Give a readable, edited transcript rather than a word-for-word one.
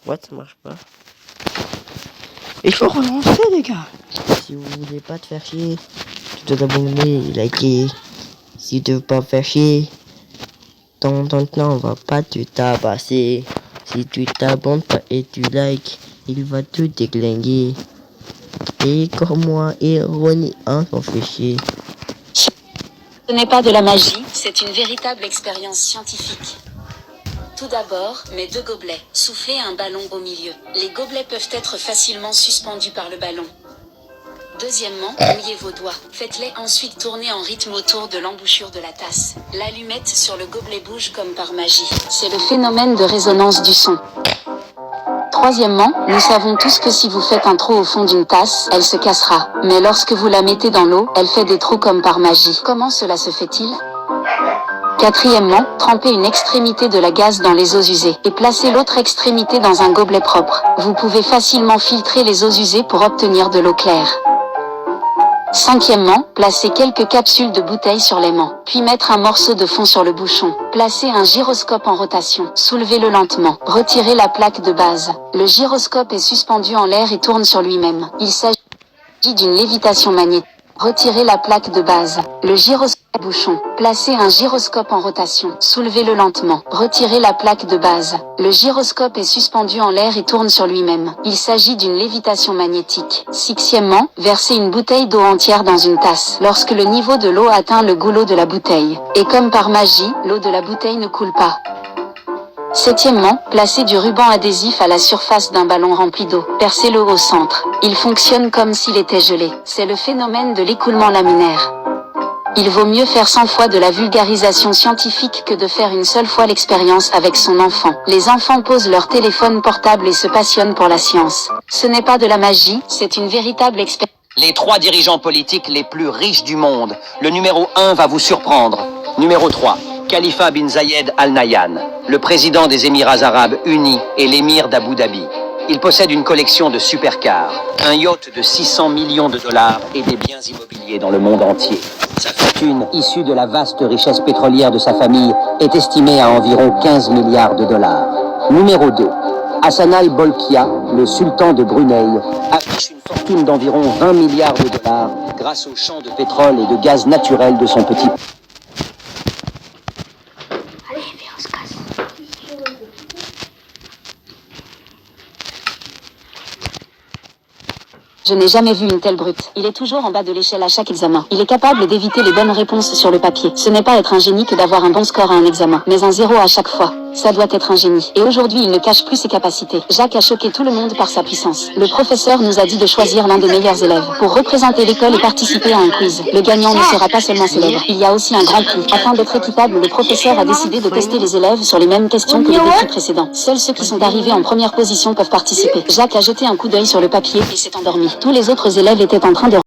What, ça marche pas. Il faut relancer, les gars. Si vous voulez pas te faire chier, tu dois t'abonner et liker. Si tu veux pas faire chier, ton temps va pas te tabasser. Si tu t'abonnes pas et tu likes, il va tout déglinguer. Et comme moi et Ronnie, hein, on fait chier. Ce n'est pas de la magie, c'est une véritable expérience scientifique. Tout d'abord, mets 2 gobelets, soufflez un ballon au milieu. Les gobelets peuvent être facilement suspendus par le ballon. Deuxièmement, mouillez vos doigts. Faites-les ensuite tourner en rythme autour de l'embouchure de la tasse. L'allumette sur le gobelet bouge comme par magie. C'est le phénomène de résonance du son. Troisièmement, nous savons tous que si vous faites un trou au fond d'une tasse, elle se cassera. Mais lorsque vous la mettez dans l'eau, elle fait des trous comme par magie. Comment cela se fait-il ? Quatrièmement, trempez une extrémité de la gaze dans les eaux usées et placez l'autre extrémité dans un gobelet propre. Vous pouvez facilement filtrer les eaux usées pour obtenir de l'eau claire. Cinquièmement, placez quelques capsules de bouteille sur l'aimant, puis mettre un morceau de fond sur le bouchon. Placez un gyroscope en rotation, soulevez-le lentement, retirez la plaque de base. Le gyroscope est suspendu en l'air et tourne sur lui-même. Il s'agit d'une lévitation magnétique. Retirez la plaque de base. Le gyroscope bouchon. Placez un gyroscope en rotation. Soulevez-le lentement. Retirez la plaque de base. Le gyroscope est suspendu en l'air et tourne sur lui-même. Il s'agit d'une lévitation magnétique. Sixièmement, versez une bouteille d'eau entière dans une tasse. Lorsque le niveau de l'eau atteint le goulot de la bouteille. Et comme par magie, l'eau de la bouteille ne coule pas. Septièmement, placez du ruban adhésif à la surface d'un ballon rempli d'eau. Percez-le au centre. Il fonctionne comme s'il était gelé. C'est le phénomène de l'écoulement laminaire. Il vaut mieux faire 100 fois de la vulgarisation scientifique que de faire une seule fois l'expérience avec son enfant. Les enfants posent leur téléphone portable et se passionnent pour la science. Ce n'est pas de la magie, c'est une véritable expérience. Les 3 dirigeants politiques les plus riches du monde. Le numéro 1 va vous surprendre. Numéro 3. Khalifa bin Zayed Al Nahyan, le président des Émirats Arabes Unis et l'émir d'Abu Dhabi. Il possède une collection de supercars, un yacht de 600 millions de dollars et des biens immobiliers dans le monde entier. Sa fortune, issue de la vaste richesse pétrolière de sa famille, est estimée à environ 15 milliards de dollars. Numéro 2. Hassan al-Bolkiah, le sultan de Brunei, affiche une fortune d'environ 20 milliards de dollars grâce aux champs de pétrole et de gaz naturel de son petit. Je n'ai jamais vu une telle brute. Il est toujours en bas de l'échelle à chaque examen. Il est capable d'éviter les bonnes réponses sur le papier. Ce n'est pas être un génie que d'avoir un bon score à un examen, mais un 0 à chaque fois. Ça doit être un génie. Et aujourd'hui, il ne cache plus ses capacités. Jacques a choqué tout le monde par sa puissance. Le professeur nous a dit de choisir l'un des meilleurs élèves pour représenter l'école et participer à un quiz. Le gagnant ne sera pas seulement célèbre. Il y a aussi un grand prix. Afin d'être équitable, le professeur a décidé de tester les élèves sur les mêmes questions que les défis précédents. Seuls ceux qui sont arrivés en première position peuvent participer. Jacques a jeté un coup d'œil sur le papier et s'est endormi. Tous les autres élèves étaient en train de